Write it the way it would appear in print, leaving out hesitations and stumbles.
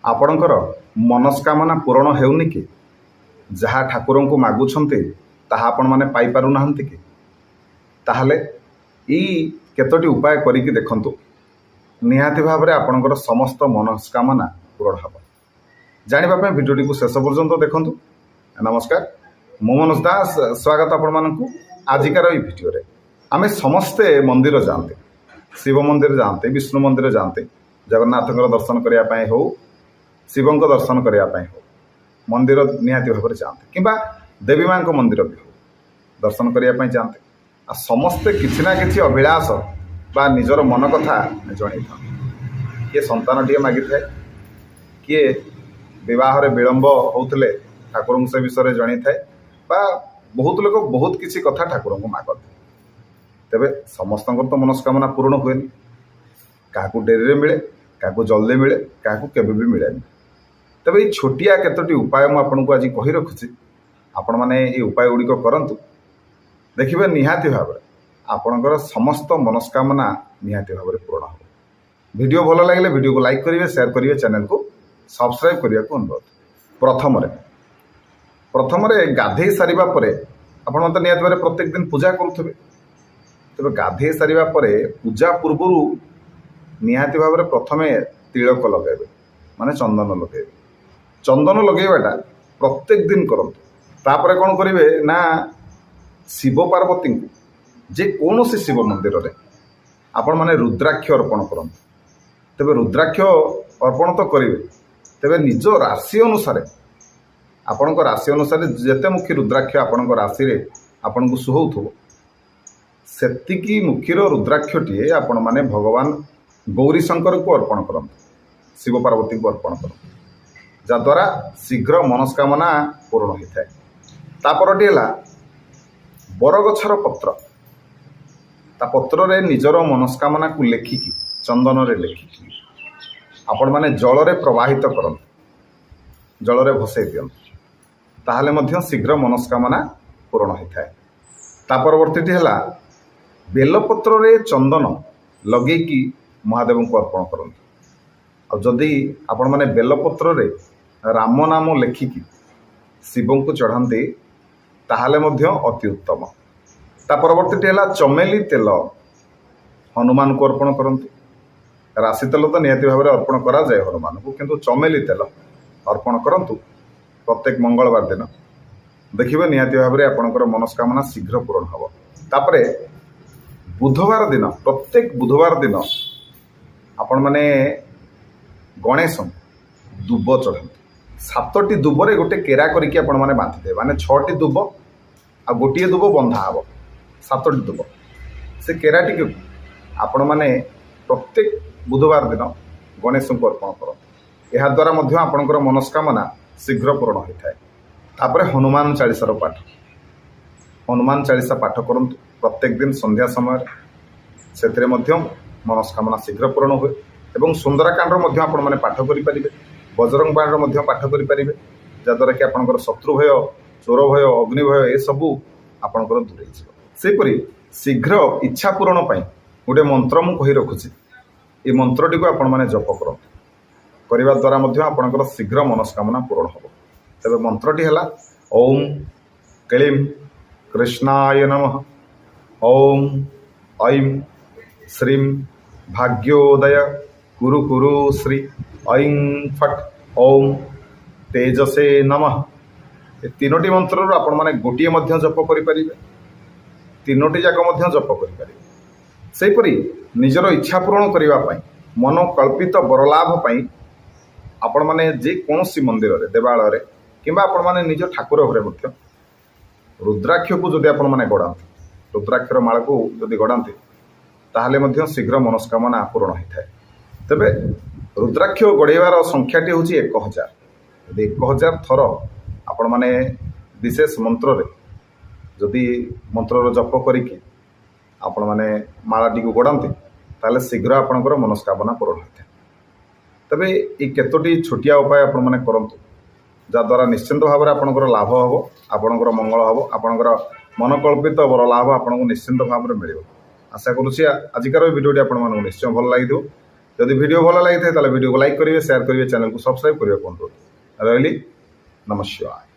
आपणकर मनस्कामना पूरण हेउनी कि जहाँ ठाकुर को मागुछंती ताहा आपण माने पाई पारु नाहंती कि ताहले ई केतोटी उपाय करिकि देखंतु निहाती भाव में आपणकर समस्त मनस्कामना पूरण हम जानिबा पय भिडियोटी को शेष पर्यंत देखंतु। नमस्कार, मो मनोज दास स्वागत आपण मानकु आजिकार ई भिडियो रे। आमे समस्ते मंदिर जाते, शिव मंदिर जाते, विष्णु मंदिर जाते, जगन्नाथ दर्शन करने हो, शिव दर्शन करने हो, मंदिर निहाती भाव में जाते कि देवी माँ मंदिर भी हो दर्शन करने जाते। आ समस्ते किसी ना कि अभिलाष बा निजर मन कथा जन था। किए संतान टे मागी थाए, किए बह विलंब होते ठाकुर से विषय जन थाए, बहुत लोग बहुत किसी कथा ठाकुर को मागते। तेबे समस्त तो मनस्कामना पूर्ण हुए, क्या डेरी मिले, क्या जल्दी मिले, क्या केवे भी मिले। तेबे ये छोटिया केतोटी उपाय मुझे आज कही रखुची, आपण मैंने ये उपाय गुड़िक करंतु, देखिए निहाती भाव में आपणकर समस्त मनस्कामना निहाती भाव में पूर्ण हो। वीडियो भल लगे वीडियो को लाइक करेंगे, शेयर करेंगे, चैनल को सब्सक्राइब करने को अनुरोध। प्रथम गाधे सारिबा परे आपण मत निहाती भाव प्रत्येक दिन पूजा करुवे। तेज गाधे सारिबा परे पूजा पूर्व निहाती भाव में प्रथमे तिलक लगे, माने चंदन लगे। चंदन लगेवाटा प्रत्येक दिन करंतु। तापरे कौन करेंगे ना शिव पार्वती को जे कौन सी शिव मंदिर रे आपण माने रुद्राक्ष अर्पण करंतु। तेबे रुद्राक्ष अर्पण तो करेंगे, तेबे निज राशि अनुसार आपण राशि अनुसार जेते मुखी रुद्राक्ष आपण राशि रे आपण को सुहौथो सेतिकी मुखीर रुद्राक्षटीए आपण माने भगवान गौरी शंकर को अर्पण करंतु, शिव पार्वती को अर्पण करंतु, जद्वारा शीघ्र मनस्कामना पूर्ण होता है। तापरटी है बरगछर पत्र, ता पत्र रे निजर मनस्कामना को लेखिकी चंदन रे लेखिकी आपण माने जल रे प्रवाहित करंतु, जल रे भसई दियंतु, ताहले मध्य शीघ्र मनस्कामना पूर्ण होता है। ता परवर्ती है बेलपत्र रे चंदन लगे कि महादेव को अर्पण करंतु। जदि आपण माने बेलपत्र रे राम नाम लेखिकी शिव को चढ़ाते ताहले मध्य अति उत्तम। ता परवर्ती है चमेली तेल हनुमान को अर्पण करंतु। राशि तेल तो निहाती भाव में अर्पण करा जाए हनुमान को, किंतु चमेली तेल अर्पण करंतु प्रत्येक मंगलवार दिन। देखिए निहाती भाव में आपणकर मनस्कामना शीघ्र पूर्ण हम। तापरे बुधवार दिन, प्रत्येक बुधवार दिन आपण माने गणेश दुब चढ़ाते। 7टी दुबरे गोटे केरा करके आपण माने बांधि दे, माने 6टी दुब आ गोटे दुब बंधा हम, 7टी दुब से केराटी को आपण माने प्रत्येक बुधवार दिन गणेश को अर्पण करते। यह द्वारा मध्य आपणकर मनस्कामना शीघ्र पूर्ण होता है। तापरे हनुमान चालीसार पाठ, हनुमान चालीसा पाठ करंतु प्रत्येक दिन संध्या समय से मनस्कामना शीघ्र पूर्ण हुए। एवं सुंदरकांड आपण माने पाठ करि परिबे, बजरंग बाण पाठ करि परिबे, जद्वारा कि आपणकर शत्रु भय, चोर भय, अग्नि भय ए सबू आपणकर दूरे जिवो। सेपरि शीघ्र इच्छा पूरण पई गोटे मंत्र मु कहि रखुछि, ए मंत्रटी को आपण माने जप करंतु, करिबा द्वारा मध्य आपणकर शीघ्र मनस्कामना पूर्ण हो। तबे मंत्रटी हला ओम क्लीं कृष्णाय नमः, ओम ऐं श्रीं भाग्योदय कुरु कुरु श्री ऐं फट ओम तेजसे नमः। ए तीनोटी मंत्र आपण माने गोटिए मध्य जप करि परिबे, तीनोटी जाक मध्य जप करि परिबे। सेपरि निजर इच्छा पूर्ण करिबा पई, मनोकल्पित बरलाभ पई आपण माने जे कोनोसी मंदिर रे, देवालय रे किंबा आपण माने निज ठाकुर घरे मध्य रुद्राक्ष को जदि आपण माने गड़ाते, रुद्राक्षर माला को जदि गड़ाते ताहले मध्य शीघ्र मनस्कामना पूर्ण होता है। तेबे रुद्राक्ष गड़ेवार संख्याटी हूँ 1000। यदि 1000 थर आपण माने विशेष मंत्र रे जदि मंत्र जप करिकी आपण माने मालाटी को गड़ाते ताहले शीघ्र आपणकर मनस्कामना पूर्ण होता है। तेबे ये केतोटी छोटिया उपाय आपण माने करंतु, जद्वारा निश्चिंत भाव में आपणकर लाभ हम, आपणकर मंगल हम, आपणकर मनकल्पित बर लाभ आपको निश्चिंत भाव में मिल। आशा करुँच आजिकार भिडियोटी आपको निश्चय भल लगी। যদি ভিডিও ଭଲ ଲାଗିଥାଏ ତାହେଲେ ଭିଡ଼ିଓକୁ ଲାଇକ୍ କରିବେ, ସେୟାର କରିବେ, ଚ୍ୟାନେଲକୁ ସବସ୍କ୍ରାଇବ୍ କରିବାକୁ ଅନୁରୋଧ ରହିଲି। ନମସ୍କାର।